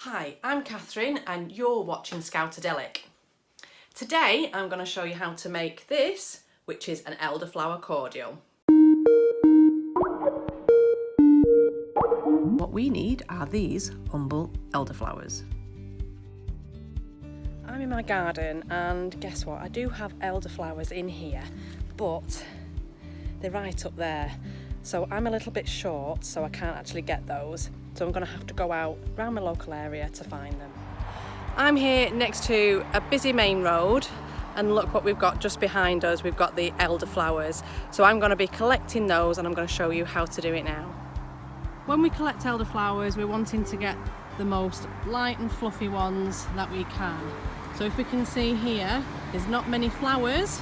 Hi, I'm Katherine and you're watching Scoutadelic. Today I'm going to show you how to make this, which is an elderflower cordial. What we need are these humble elderflowers. I'm in my garden and guess what? I do have elderflowers in here, but they're right up there. So I'm a little bit short, so I can't actually get those. So I'm going to have to go out around my local area to find them. I'm here next to a busy main road and look what we've got just behind us. We've got the elderflowers. So I'm going to be collecting those and I'm going to show you how to do it now. When we collect elderflowers, we're wanting to get the most light and fluffy ones that we can. So if we can see here, there's not many flowers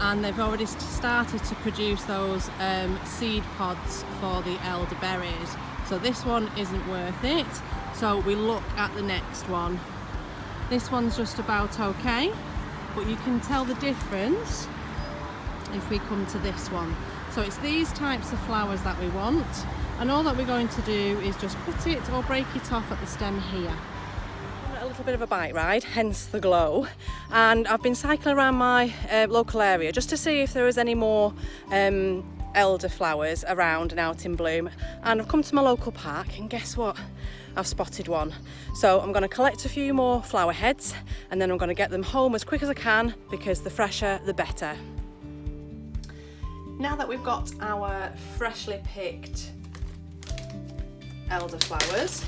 and they've already started to produce those seed pods for the elderberries. So this one isn't worth it. So we look at the next one. This one's just about okay, but you can tell the difference if we come to this one. So it's these types of flowers that we want, and all that we're going to do is just cut it or break it off at the stem here. A little bit of a bike ride, hence the glow, and I've been cycling around my local area just to see if there is any more elderflowers around and out in bloom, and I've come to my local park and guess what? I've spotted one. So I'm going to collect a few more flower heads and then I'm going to get them home as quick as I can because the fresher the better. Now that we've got our freshly picked elderflowers,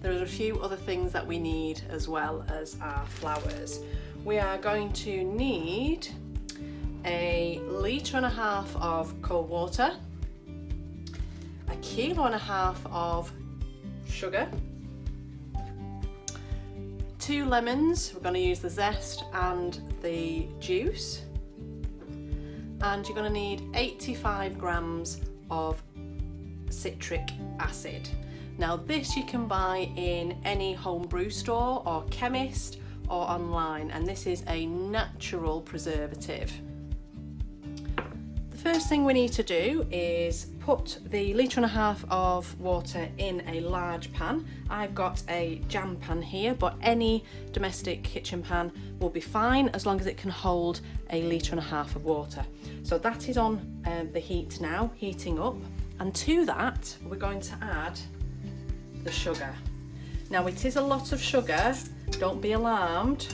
there are a few other things that we need as well as our flowers. We are going to need 1.5 litres of cold water, 1.5 kilos of sugar, 2 lemons, we're going to use the zest and the juice, and you're going to need 85 grams of citric acid. Now this you can buy in any homebrew store or chemist or online, and this is a natural preservative. The first thing we need to do is put the 1.5 litres of water in a large pan. I've got a jam pan here, but any domestic kitchen pan will be fine as long as it can hold 1.5 litres of water. So that is on the heat now, heating up, and to that we're going to add the sugar. Now it is a lot of sugar, don't be alarmed,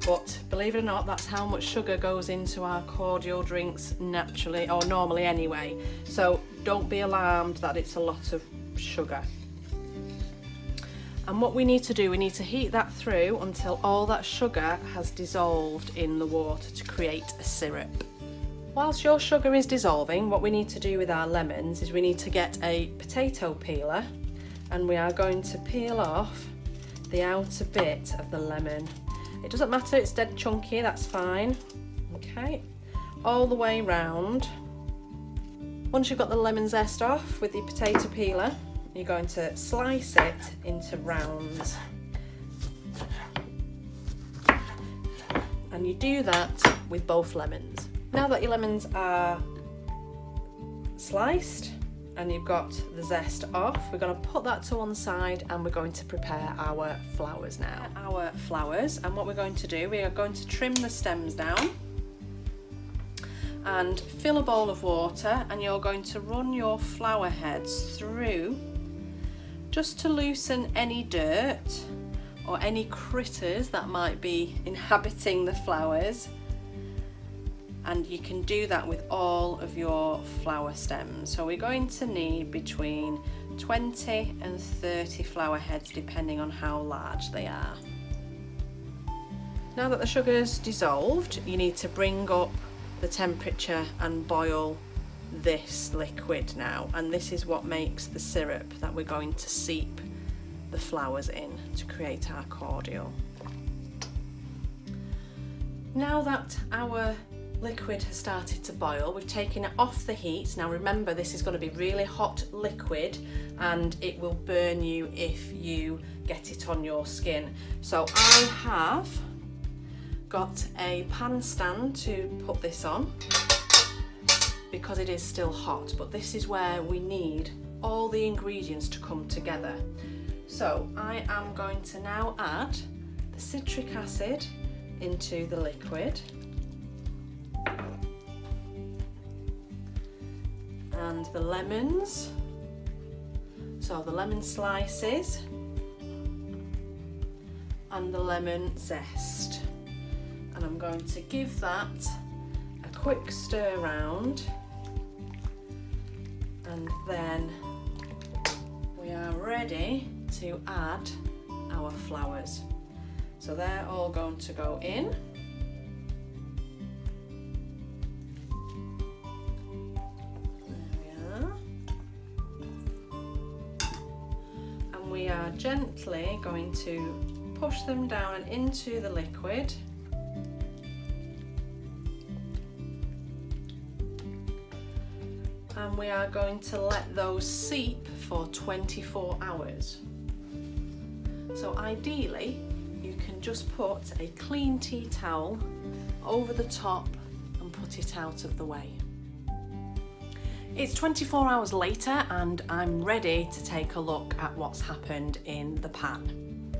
but believe it or not, that's how much sugar goes into our cordial drinks naturally, or normally anyway. So don't be alarmed that it's a lot of sugar. And what we need to do, we need to heat that through until all that sugar has dissolved in the water to create a syrup. Whilst your sugar is dissolving, what we need to do with our lemons is we need to get a potato peeler and we are going to peel off the outer bit of the lemon. It doesn't matter, it's dead chunky, that's fine. Okay, all the way round. Once you've got the lemon zest off with the potato peeler, you're going to slice it into rounds. And you do that with both lemons. Now that your lemons are sliced and you've got the zest off, we're going to put that to one side and we're going to prepare our flowers now. Our flowers, and what we're going to do, we are going to trim the stems down and fill a bowl of water, and you're going to run your flower heads through just to loosen any dirt or any critters that might be inhabiting the flowers. And you can do that with all of your flower stems. So we're going to need between 20 and 30 flower heads depending on how large they are. Now that the sugar's dissolved, you need to bring up the temperature and boil this liquid now, and this is what makes the syrup that we're going to seep the flowers in to create our cordial. Now that our liquid has started to boil, we've taken it off the heat. Now remember, this is going to be really hot liquid and it will burn you if you get it on your skin. So I have got a pan stand to put this on because it is still hot, but this is where we need all the ingredients to come together. So I am going to now add the citric acid into the liquid and the lemons, so the lemon slices and the lemon zest, and I'm going to give that a quick stir round, and then we are ready to add our flowers. So they're all going to go in. We are gently going to push them down and into the liquid. And we are going to let those seep for 24 hours. So ideally, you can just put a clean tea towel over the top and put it out of the way. It's 24 hours later and I'm ready to take a look at what's happened in the pan.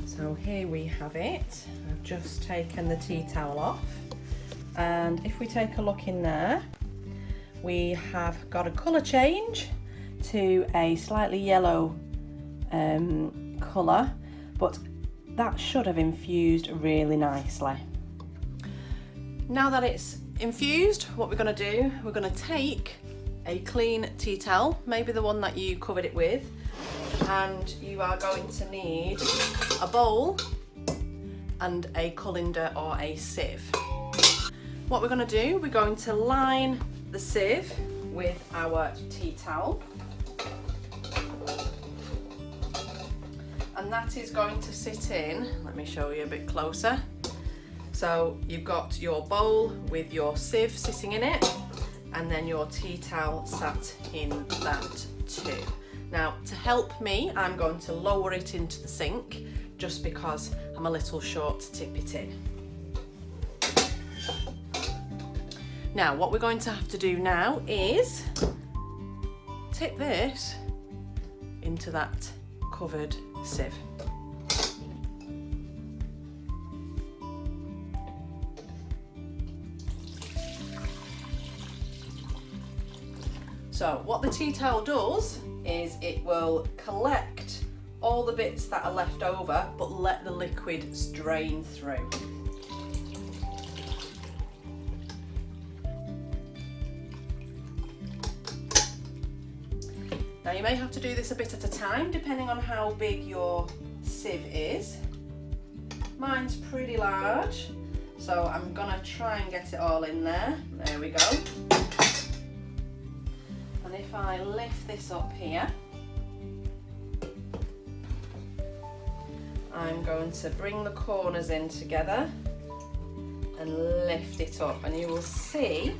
So here we have it. I've just taken the tea towel off, and if we take a look in there, we have got a colour change to a slightly yellow colour, but that should have infused really nicely. Now that it's infused, what we're going to do, we're going to take a clean tea towel, maybe the one that you covered it with, and you are going to need a bowl and a colander or a sieve. What we're going to do, we're going to line the sieve with our tea towel, and that is going to sit in, let me show you a bit closer. So you've got your bowl with your sieve sitting in it, and then your tea towel sat in that too. Now, to help me, I'm going to lower it into the sink just because I'm a little short to tip it in. Now, what we're going to have to do now is tip this into that covered sieve. So what the tea towel does is it will collect all the bits that are left over, but let the liquid drain through. Now you may have to do this a bit at a time depending on how big your sieve is. Mine's pretty large, so I'm gonna try and get it all in there. There we go. And if I lift this up here, I'm going to bring the corners in together and lift it up, and you will see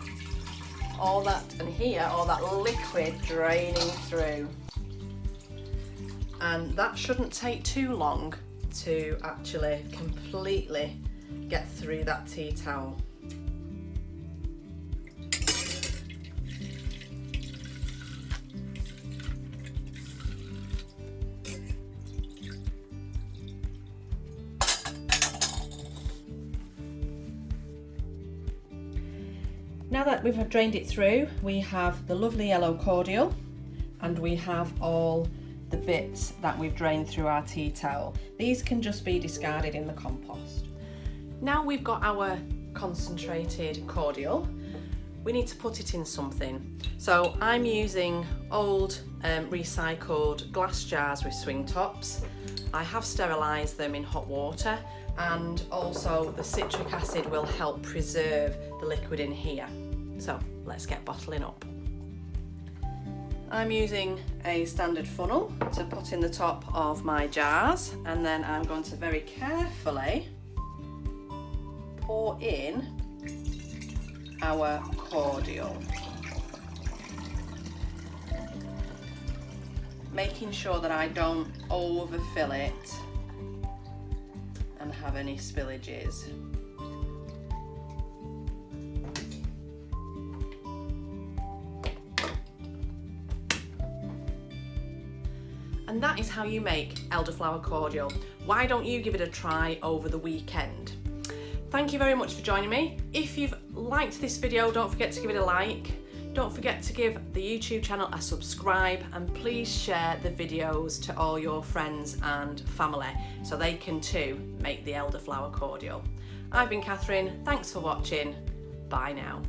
all that, and here, all that liquid draining through. And that shouldn't take too long to actually completely get through that tea towel. Now that we've drained it through, we have the lovely yellow cordial, and we have all the bits that we've drained through our tea towel. These can just be discarded in the compost. Now we've got our concentrated cordial, we need to put it in something. So I'm using old recycled glass jars with swing tops. I have sterilised them in hot water, and also the citric acid will help preserve the liquid in here. So let's get bottling up. I'm using a standard funnel to put in the top of my jars, and then I'm going to very carefully pour in our cordial, making sure that I don't overfill it and have any spillages. And that is how you make elderflower cordial. Why don't you give it a try over the weekend? Thank you very much for joining me. If you've liked this video, don't forget to give it a like. Don't forget to give the YouTube channel a subscribe, and please share the videos to all your friends and family so they can too make the elderflower cordial. I've been Katherine, thanks for watching, bye now.